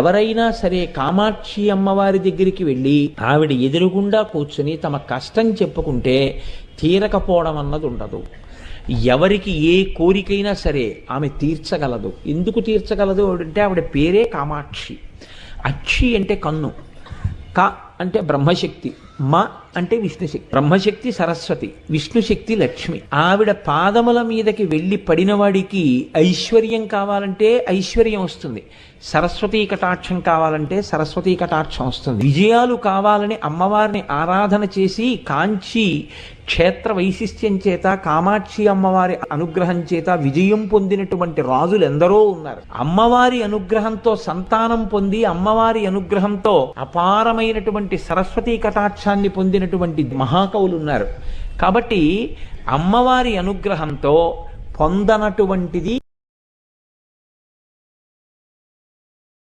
ఎవరైనా సరే కామాక్షి అమ్మవారి దగ్గరికి వెళ్ళి ఆవిడ ఎదురుగుండా కూర్చుని తమ కష్టం చెప్పుకుంటే తీరకపోవడం అన్నది ఉండదు. ఎవరికి ఏ కోరికైనా సరే ఆమె తీర్చగలదు. ఎందుకు తీర్చగలదు అంటే ఆవిడ పేరే కామాక్షి. అక్షి అంటే కన్ను, క అంటే బ్రహ్మశక్తి, మ అంటే విష్ణుశక్తి. బ్రహ్మశక్తి సరస్వతి, విష్ణుశక్తి లక్ష్మి. ఆవిడ పాదముల మీదకి వెళ్ళి పడినవాడికి ఐశ్వర్యం కావాలంటే ఐశ్వర్యం వస్తుంది, సరస్వతీ కటాక్షం కావాలంటే సరస్వతీ కటాక్షం వస్తుంది. విజయాలు కావాలని అమ్మవారిని ఆరాధన చేసి కాంచి క్షేత్ర వైశిష్ట్యం చేత కామాక్షి అమ్మవారి అనుగ్రహం చేత విజయం పొందినటువంటి రాజులు ఎందరో ఉన్నారు. అమ్మవారి అనుగ్రహంతో సంతానం పొంది అమ్మవారి అనుగ్రహంతో అపారమైనటువంటి సరస్వతీ కటాక్షాన్ని పొందినటువంటి మహాకవులు ఉన్నారు. కాబట్టి అమ్మవారి అనుగ్రహంతో పొందనటువంటిది